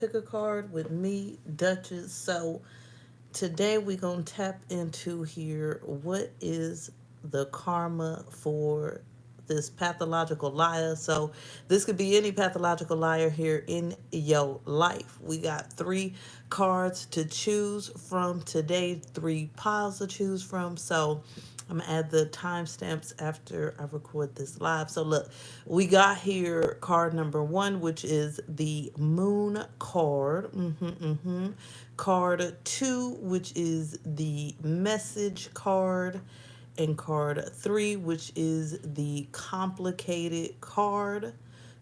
Pick a card with me, Duchess. So today we're going to tap into here what is the karma for this pathological liar. So this could be any pathological liar here in your life. We got three cards to choose from today, three piles to choose from. So I'm gonna add the timestamps after I record this live. So look, we got here card number one, which is the moon card. Card two, which is the message card, and card three, which is the complicated card.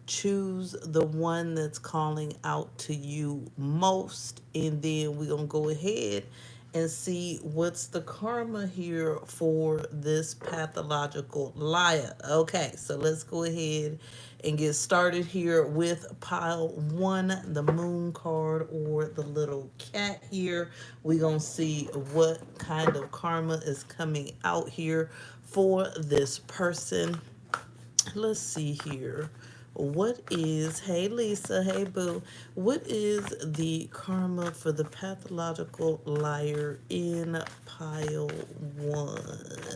Choose the one that's calling out to you most, and then we're gonna go ahead and see what's the karma here for this pathological liar. Okay, so let's go ahead and get started here with pile one, the moon card or the little cat here. We're gonna see what kind of karma is coming out here for this person. Let's see here. What is, hey Lisa, hey boo, what is the karma for the pathological liar in pile one?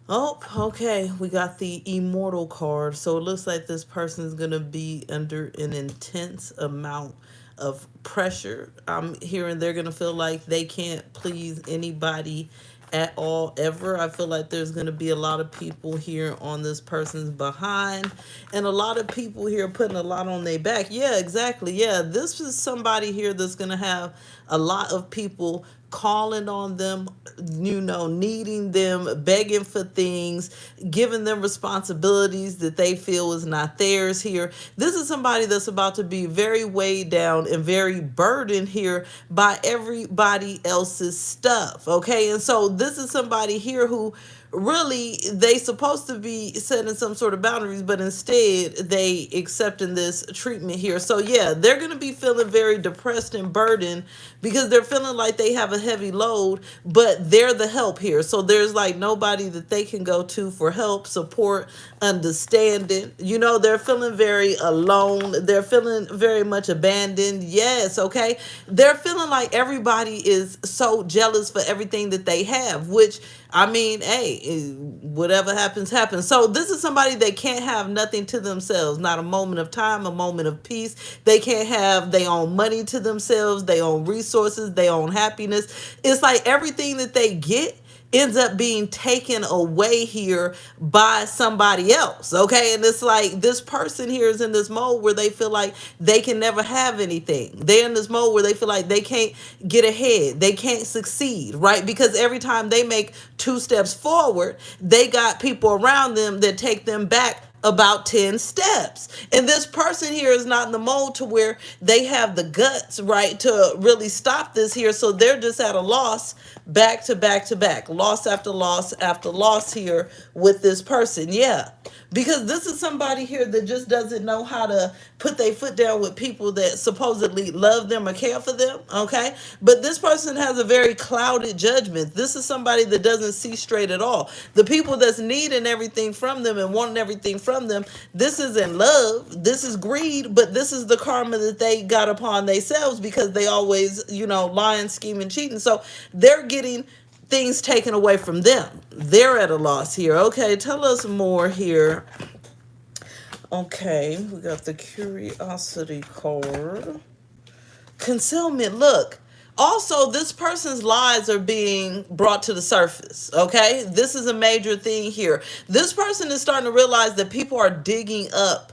Oh, okay. We got the immortal card. So it looks like this person is going to be under an intense amount of pressure. I'm hearing they're going to feel like they can't please anybody at all ever. I feel like there's going to be a lot of people here on this person's behind, and a lot of people here putting a lot on their back. Yeah, exactly. Yeah, this is somebody here that's going to have a lot of people calling on them, needing them, begging for things, giving them responsibilities that they feel is not theirs here. This is somebody that's about to be very weighed down and very burdened here by everybody else's stuff. Okay. And so this is somebody here who really they supposed to be setting some sort of boundaries, but instead they accepting this treatment here. So yeah, they're going to be feeling very depressed and burdened because they're feeling like they have a heavy load, but they're the help here. So there's like nobody that they can go to for help, support, understanding. They're feeling very alone. They're feeling very much abandoned. Yes, okay. They're feeling like everybody is so jealous for everything that they have, which I mean, hey, whatever happens, happens. So this is somebody that can't have nothing to themselves, not a moment of time, a moment of peace. They can't have their own money to themselves, their own resources, their own happiness. It's like everything that they get ends up being taken away here by somebody else. Okay. And it's like this person here is in this mode where they feel like they can never have anything. They're in this mode where they feel like they can't get ahead. They can't succeed, right? Because every time they make two steps forward, they got people around them that take them back about 10 steps. And this person here is not in the mode to where they have the guts, right, to really stop this here. So they're just at a loss, back to back to back, loss after loss after loss here with this person. Yeah. Because this is somebody here that just doesn't know how to put their foot down with people that supposedly love them or care for them. Okay. But this person has a very clouded judgment. This is somebody that doesn't see straight at all. The people that's needing everything from them and wanting everything from them, this isn't love. This is greed, but this is the karma that they got upon themselves because they always, lying, scheming, cheating. So they're getting things taken away from them. They're at a loss here. Okay, tell us more here. Okay, we got the curiosity card. Concealment. Look, also this person's lies are being brought to the surface. Okay, this is a major thing here. This person is starting to realize that people are digging up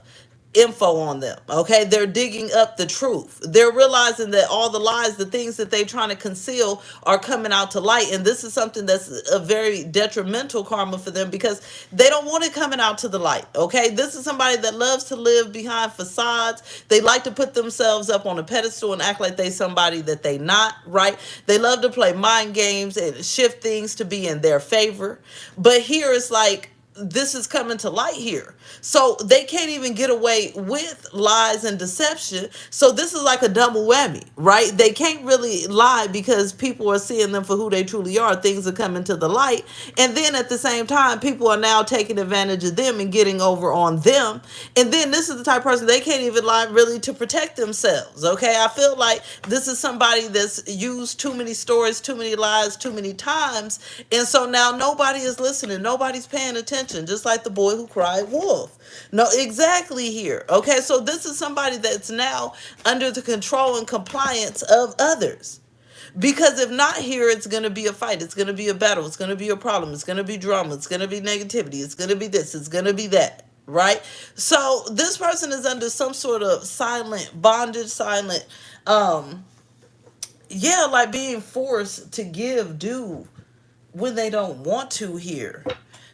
info on them. Okay, they're digging up the truth. They're realizing that all the lies, the things that they're trying to conceal are coming out to light, and this is something that's a very detrimental karma for them because they don't want it coming out to the light. Okay, this is somebody that loves to live behind facades. They like to put themselves up on a pedestal and act like they somebody that they not, right? They love to play mind games and shift things to be in their favor. But here it's like this is coming to light here. So they can't even get away with lies and deception. So this is like a double whammy, right? They can't really lie because people are seeing them for who they truly are. Things are coming to the light. And then at the same time, people are now taking advantage of them and getting over on them. And then this is the type of person, they can't even lie really to protect themselves. Okay. I feel like this is somebody that's used too many stories, too many lies, too many times. And so now nobody is listening. Nobody's paying attention. Just like the boy who cried wolf. No, exactly here. Okay. So this is somebody that's now under the control and compliance of others. Because if not here, it's going to be a fight. It's going to be a battle. It's going to be a problem. It's going to be drama. It's going to be negativity. It's going to be this. It's going to be that. Right? So this person is under some sort of silent bondage, silent, yeah, like being forced to give due when they don't want to here.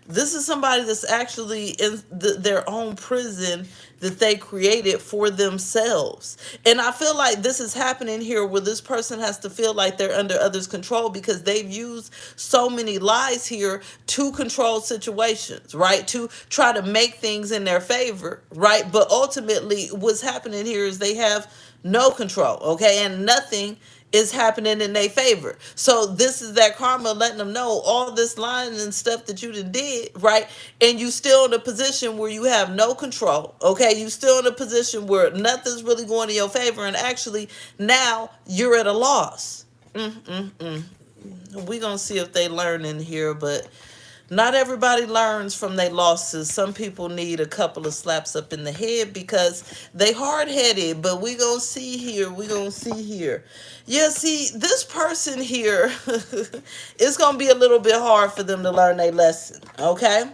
This is somebody that's actually in their own prison that they created for themselves. And I feel like this is happening here where this person has to feel like they're under others' control because they've used so many lies here to control situations, right? To try to make things in their favor, right? But ultimately, what's happening here is they have no control, okay? And nothing is happening in their favor. So this is that karma letting them know all this lying and stuff that you did, right? And you still in a position where you have no control, okay? You still in a position where nothing's really going in your favor, and actually now you're at a loss. We're going to see if they learn in here, but not everybody learns from their losses. Some people need a couple of slaps up in the head because they hard-headed, but we gonna see here. We gonna see here. Yeah, see, this person here, it's gonna be a little bit hard for them to learn their lesson, okay?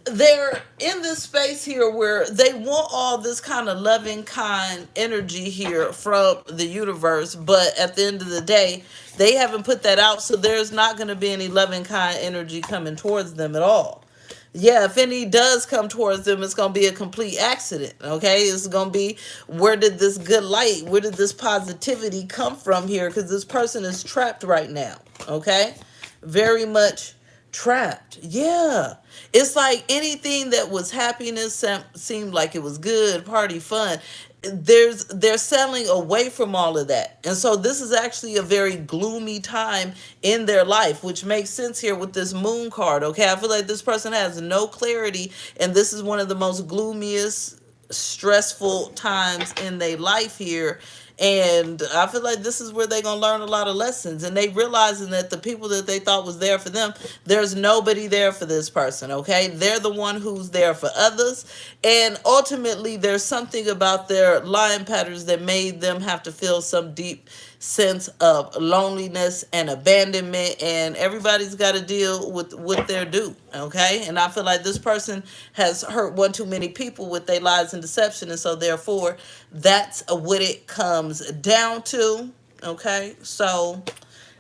They're in this space here where they want all this kind of loving, kind energy here from the universe, but at the end of the day, they haven't put that out, so there's not going to be any loving, kind energy coming towards them at all. Yeah, if any does come towards them, it's going to be a complete accident, okay? It's going to be, where did this good light, where did this positivity come from here? Because this person is trapped right now, okay? Very much trapped. Yeah. It's like anything that was happiness seemed like it was good, party, fun. They're settling away from all of that. And so this is actually a very gloomy time in their life, which makes sense here with this moon card. Okay. I feel like this person has no clarity, and this is one of the most gloomiest, stressful times in their life here. And I feel like this is where they're going to learn a lot of lessons. And they realizing that the people that they thought was there for them, there's nobody there for this person, okay? They're the one who's there for others. And ultimately, there's something about their lying patterns that made them have to feel some deep sense of loneliness and abandonment, and everybody's got to deal with what they're due, okay? And I feel like this person has hurt one too many people with their lies and deception, and so therefore that's what it comes down to, okay? So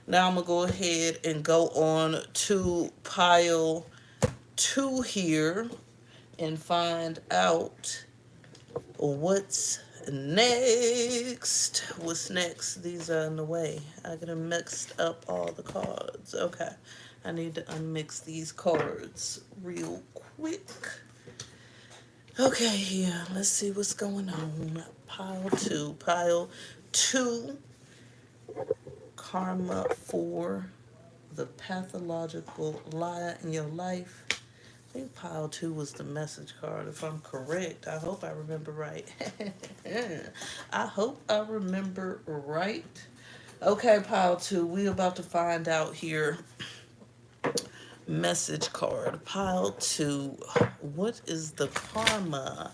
now I'm gonna go ahead and go on to pile 2 here and find out what's next. What's next? These are in the way. I gotta mixed up all the cards. Okay. I need to unmix these cards real quick. Okay, yeah. Let's see what's going on. Pile 2. Pile 2. Karma for the pathological liar in your life. I think pile 2 was the message card, if I'm correct. I hope I remember right. I hope I remember right. Okay, pile 2, we about to find out here. Message card, pile 2. What is the karma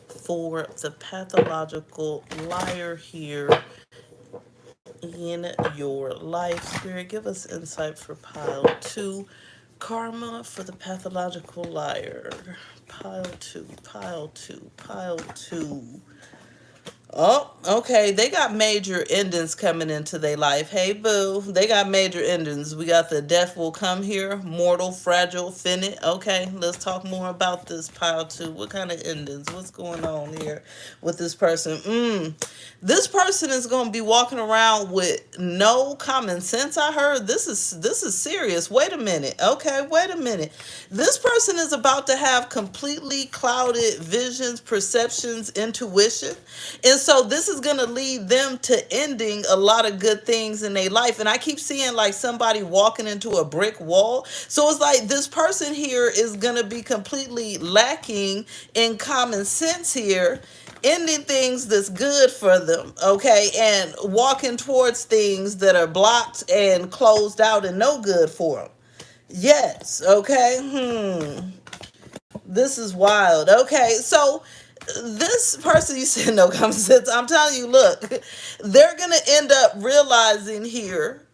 for the pathological liar here in your life? Spirit, give us insight for pile 2. Karma for the pathological liar. Pile 2, pile 2, pile 2. Oh, okay. They got major endings coming into their life. Hey, boo. They got major endings. We got the death will come here, mortal, fragile, finite. Okay, let's talk more about this pile two. What kind of endings? What's going on here with this person? This person is going to be walking around with no common sense. I heard this is serious. Wait a minute. Okay, wait a minute. This person is about to have completely clouded visions, perceptions, intuition. And so this is going to lead them to ending a lot of good things in their life. And I keep seeing like somebody walking into a brick wall. So it's like this person here is going to be completely lacking in common sense here, ending things that's good for them, okay, and walking towards things that are blocked and closed out and no good for them. Yes, okay. This is wild. Okay, so this person, you said no common sense. I'm telling you, look, they're gonna end up realizing here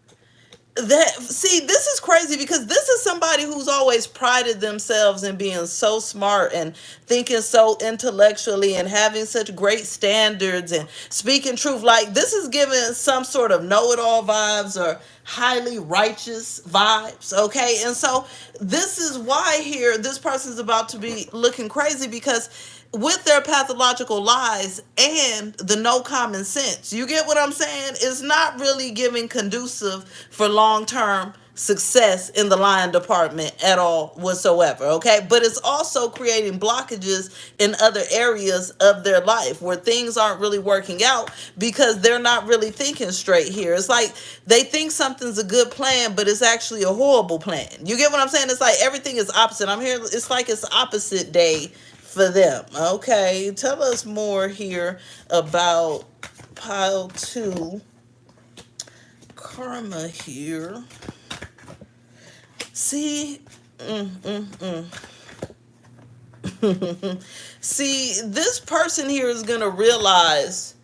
that, see, this is crazy because this is somebody who's always prided themselves in being so smart and thinking so intellectually and having such great standards and speaking truth. Like, this is giving some sort of know-it-all vibes or highly righteous vibes, okay? And so this is why here this person's about to be looking crazy, because with their pathological lies and the no common sense, you get what I'm saying? It's not really giving conducive for long-term success in the lying department at all whatsoever, okay? But it's also creating blockages in other areas of their life where things aren't really working out because they're not really thinking straight here. It's like they think something's a good plan, but it's actually a horrible plan. You get what I'm saying? It's like everything is opposite. I'm here, it's like it's opposite day for them. Okay, tell us more here about pile two karma here. See, see, this person here is going to realize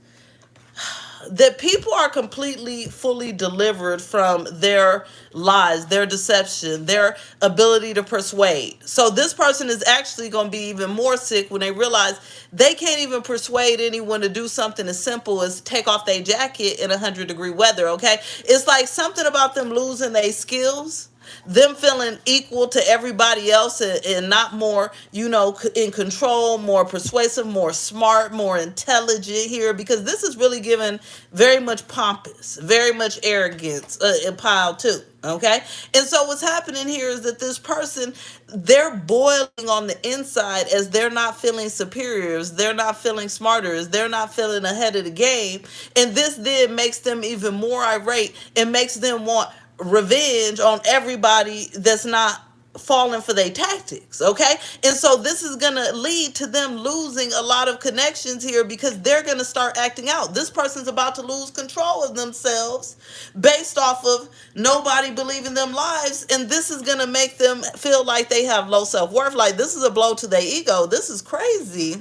that people are completely, fully delivered from their lies, their deception, their ability to persuade. So this person is actually going to be even more sick when they realize they can't even persuade anyone to do something as simple as take off their jacket in 100-degree weather, okay? It's like something about them losing their skills, them feeling equal to everybody else and not more, in control, more persuasive, more smart, more intelligent here, because this is really given very much pompous, very much arrogance in pile two. Okay. And so what's happening here is that this person, they're boiling on the inside as they're not feeling superiors. They're not feeling smarter. They're not feeling ahead of the game. And this then makes them even more irate and makes them want revenge on everybody that's not falling for their tactics, okay? And so this is going to lead to them losing a lot of connections here because they're going to start acting out. This person's about to lose control of themselves based off of nobody believing them lies, and this is going to make them feel like they have low self-worth. Like, this is a blow to their ego. This is crazy.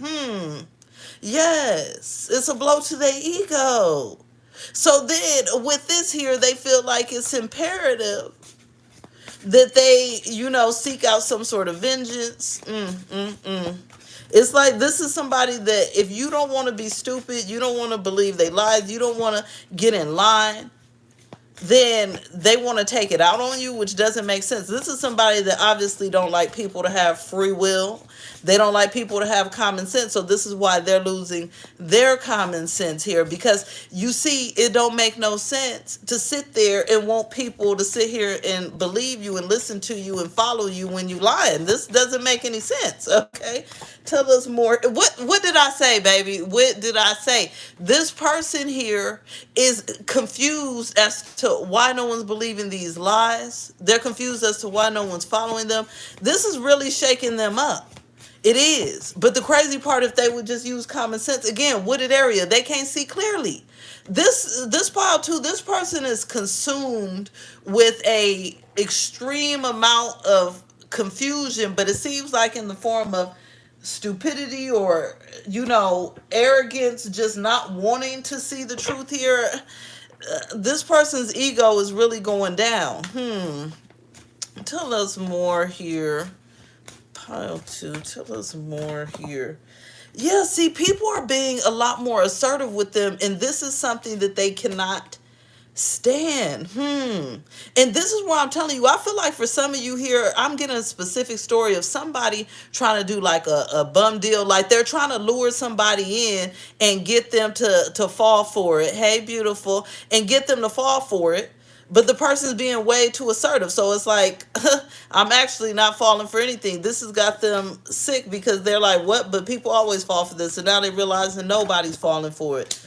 Yes, it's a blow to their ego. So then with this here, they feel like it's imperative that they, seek out some sort of vengeance. It's like this is somebody that if you don't want to be stupid, you don't want to believe they lies, you don't want to get in line, then they want to take it out on you, which doesn't make sense. This is somebody that obviously don't like people to have free will. They don't like people to have common sense. So this is why they're losing their common sense here, because you see, it don't make no sense to sit there and want people to sit here and believe you and listen to you and follow you when you lying. This doesn't make any sense. Okay. Tell us more. What did I say, baby? What did I say? This person here is confused as to why no one's believing these lies. They're confused as to why no one's following them. This is really shaking them up. It is. But the crazy part, if they would just use common sense, again, wooded area, they can't see clearly. This pile too, this person is consumed with a extreme amount of confusion, but it seems like in the form of stupidity or, arrogance, just not wanting to see the truth here. This person's ego is really going down. Tell us more here. Pile two, tell us more here. Yeah, see, people are being a lot more assertive with them, and this is something that they cannot stand. And this is where I'm telling you, I feel like for some of you here, I'm getting a specific story of somebody trying to do like a bum deal. Like they're trying to lure somebody in and get them to fall for it. Hey, beautiful. And get them to fall for it. But the person's being way too assertive. So it's like, I'm actually not falling for anything. This has got them sick because they're like, what? But people always fall for this. And now they realize that nobody's falling for it.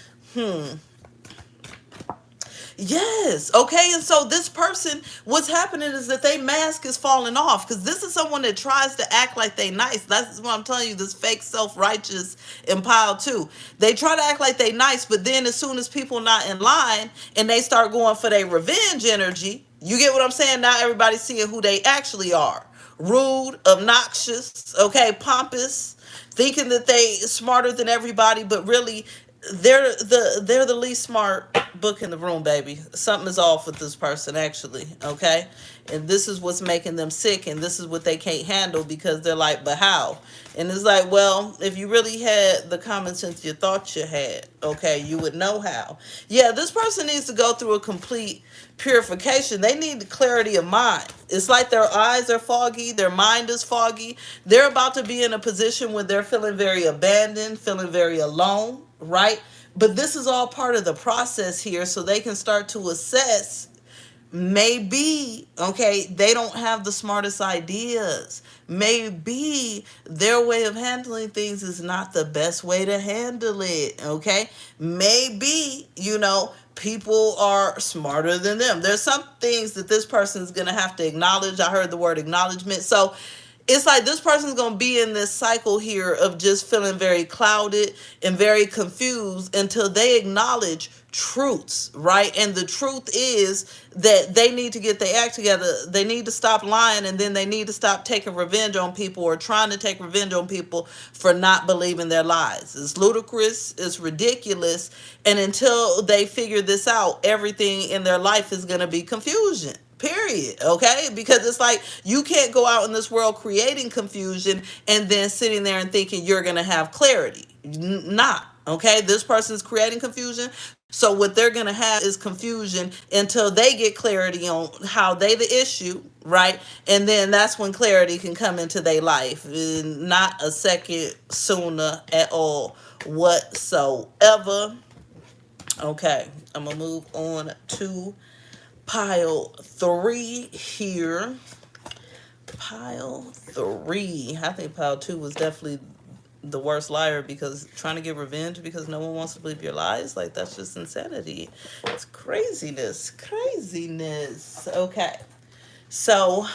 Yes. Okay. And so this person, what's happening is that they mask is falling off because this is someone that tries to act like they nice. That's what I'm telling you. This fake self-righteous and pile too. They try to act like they nice, but then as soon as people not in line and they start going for their revenge energy, you get what I'm saying? Now everybody's seeing who they actually are. Rude, obnoxious, okay, pompous, thinking that they smarter than everybody, but really they're the least smart book in the room, baby. Something is off with this person, actually. Okay, and this is what's making them sick, and this is what they can't handle because they're like, but how? And it's like, well, if you really had the common sense you thought you had, okay, you would know how. Yeah, this person needs to go through a complete purification. They need clarity of mind. It's like their eyes are foggy, their mind is foggy. They're about to be in a position where they're feeling very abandoned, feeling very alone, right? But this is all part of the process here so they can start to assess. Maybe, okay, they don't have the smartest ideas. Maybe their way of handling things is not the best way to handle it, okay? Maybe, people are smarter than them. There's some things that this person is going to have to acknowledge. I heard the word acknowledgement. So it's like this person's going to be in this cycle here of just feeling very clouded and very confused until they acknowledge truths, right? And the truth is that they need to get their act together. They need to stop lying, and then they need to stop taking revenge on people or trying to take revenge on people for not believing their lies. It's ludicrous, it's ridiculous, and until they figure this out, everything in their life is going to be confusion. Period. Okay? Because it's like you can't go out in this world creating confusion and then sitting there and thinking you're going to have clarity. Not. Okay? This person's creating confusion. So what they're going to have is confusion until they get clarity on how they the issue, right? And then that's when clarity can come into their life. Not a second sooner at all whatsoever. Okay. I'm going to move on to pile 3 here. Pile 3. I think pile 2 was definitely the worst liar because trying to get revenge because no one wants to believe your lies, like that's just insanity. It's craziness. Craziness. Okay. So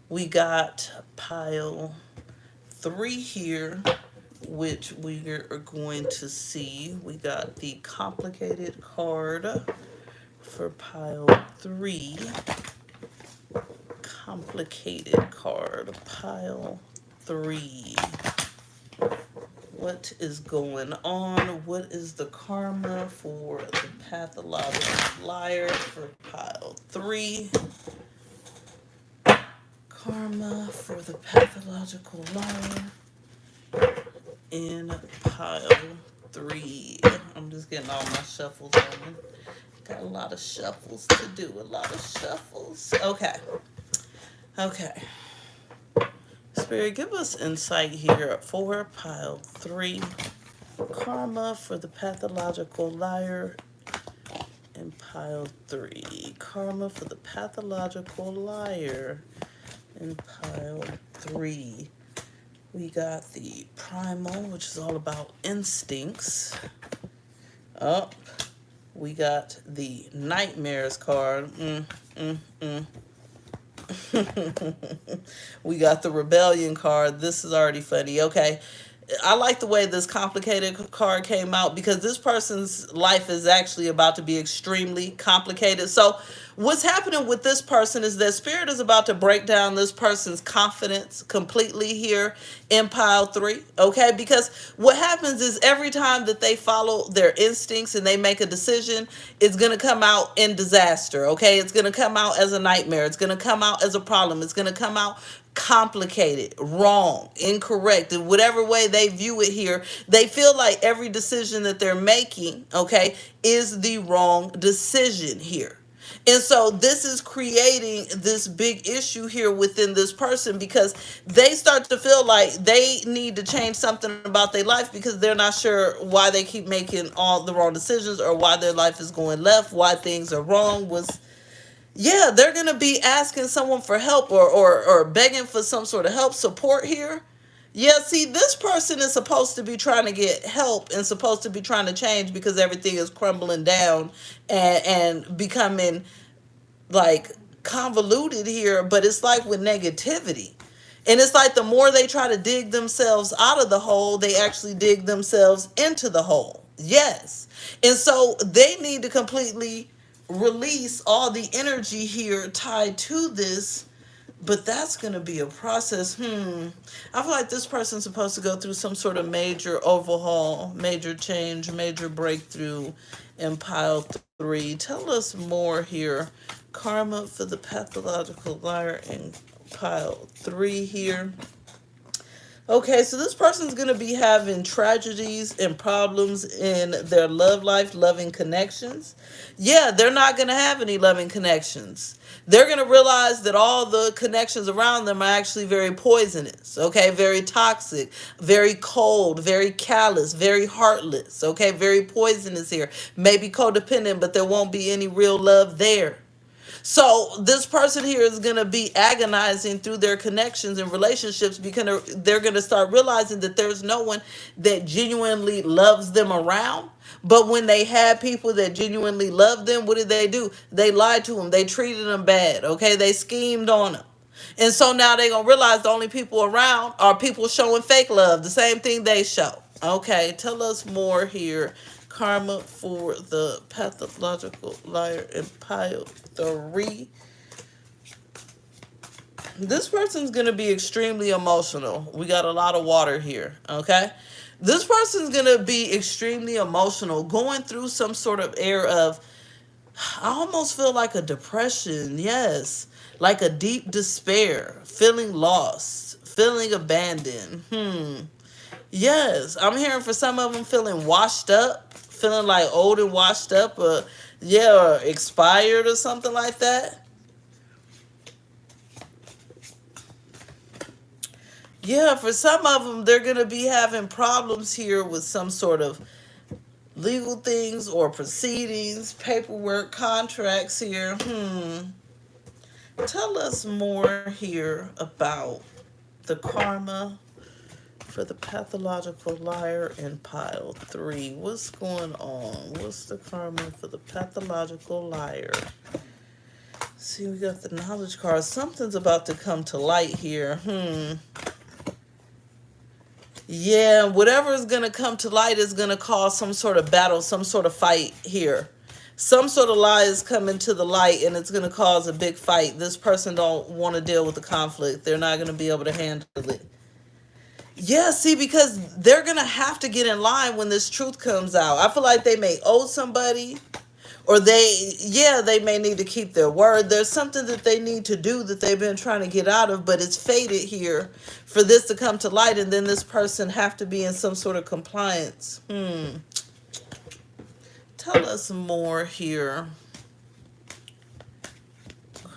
we got pile 3 here, which we are going to see. We got the complicated card for pile 3. Complicated card, pile 3. What is going on? What is the karma for the pathological liar for pile 3? Karma for the pathological liar in pile 3. I'm just getting all my shuffles on. Got a lot of shuffles to do. A lot of shuffles. Okay. Okay. Spirit, give us insight here for pile 3. Karma for the pathological liar in pile 3. Karma for the pathological liar in pile 3. We got the primal, which is all about instincts. Up. We got the nightmares card. We got the rebellion card. This is already funny. Okay. I like the way this complicated card came out because this person's life is actually about to be extremely complicated. So what's happening with this person is that Spirit is about to break down this person's confidence completely here in pile 3. Okay, because what happens is every time that they follow their instincts and they make a decision, it's going to come out in disaster. Okay, it's going to come out as a nightmare. It's going to come out as a problem. It's going to come out complicated, wrong, incorrect, in whatever way they view it here. They feel like every decision that they're making, okay, is the wrong decision here. And so this is creating this big issue here within this person, because they start to feel like they need to change something about their life, because they're not sure why they keep making all the wrong decisions, or why their life is going left, why things are wrong. Yeah, they're going to be asking someone for help, or begging for some sort of help, support here. Yeah, see, this person is supposed to be trying to get help and supposed to be trying to change, because everything is crumbling down and becoming like convoluted here. But it's like with negativity. And it's like the more they try to dig themselves out of the hole, they actually dig themselves into the hole. Yes. And so they need to completely release all the energy here tied to this. But that's going to be a process. I feel like this person's supposed to go through some sort of major overhaul, major change, major breakthrough in pile 3. Tell us more here. Karma for the pathological liar in pile 3 here. Okay, so this person's going to be having tragedies and problems in their love life, loving connections. Yeah, they're not going to have any loving connections. They're going to realize that all the connections around them are actually very poisonous, okay? Very toxic, very cold, very callous, very heartless, okay? Very poisonous here. Maybe codependent, but there won't be any real love there. So this person here is going to be agonizing through their connections and relationships, because they're going to start realizing that there's no one that genuinely loves them around. But when they had people that genuinely loved them, what did they do? They lied to them. They treated them bad. Okay. They schemed on them. And so now they're going to realize the only people around are people showing fake love, the same thing they show. Okay. Tell us more here. Karma for the pathological liar in pile 3. This person's going to be extremely emotional. We got a lot of water here, okay? This person's going to be extremely emotional, going through some sort of air of, I almost feel like a depression, yes. Like a deep despair, feeling lost, feeling abandoned. Yes, I'm hearing for some of them feeling washed up, feeling like old and washed up, or expired or something like that. Yeah, for some of them, they're going to be having problems here with some sort of legal things or proceedings, paperwork, contracts here. Tell us more here about the karma for the pathological liar in pile 3. What's going on? What's the karma for the pathological liar? See, we got the knowledge card. Something's about to come to light here. Yeah, whatever is going to come to light is going to cause some sort of battle, some sort of fight here. Some sort of lie is coming to the light, and it's going to cause a big fight. This person don't want to deal with the conflict. They're not going to be able to handle it. Yeah, see, because they're going to have to get in line when this truth comes out. I feel like they may owe somebody, or they may need to keep their word. There's something that they need to do that they've been trying to get out of, but it's fated here for this to come to light, and then this person have to be in some sort of compliance. Tell us more here.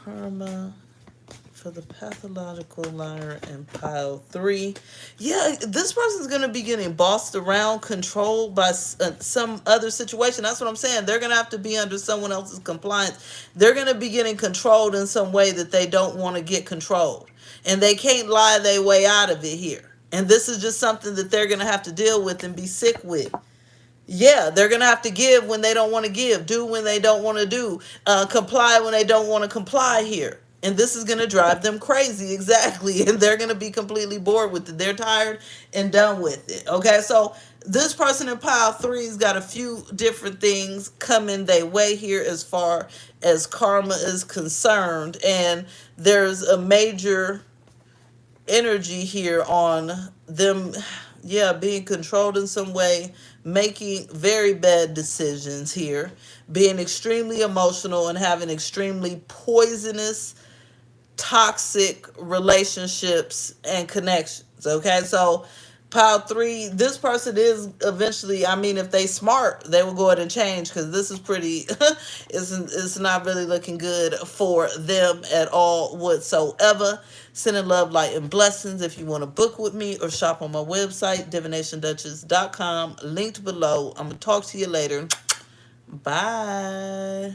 Karma for the pathological liar in pile 3. Yeah, this person's going to be getting bossed around, controlled by some other situation. That's what I'm saying. They're going to have to be under someone else's compliance. They're going to be getting controlled in some way that they don't want to get controlled. And they can't lie their way out of it here. And this is just something that they're going to have to deal with and be sick with. Yeah, they're going to have to give when they don't want to give, do when they don't want to do, comply when they don't want to comply here. And this is going to drive them crazy, exactly. And they're going to be completely bored with it. They're tired and done with it. Okay, so this person in pile 3's got a few different things coming their way here as far as karma is concerned. And there's a major energy here on them, being controlled in some way, making very bad decisions here, being extremely emotional and having extremely poisonous toxic relationships and connections. Okay, so pile three, this person is eventually, I mean, if they smart, they will go ahead and change, because this is pretty it's not really looking good for them at all whatsoever. Sending love, light, and blessings. If you want to book with me or shop on my website, divinationduchess.com, linked below. I'm gonna talk to you later. Bye.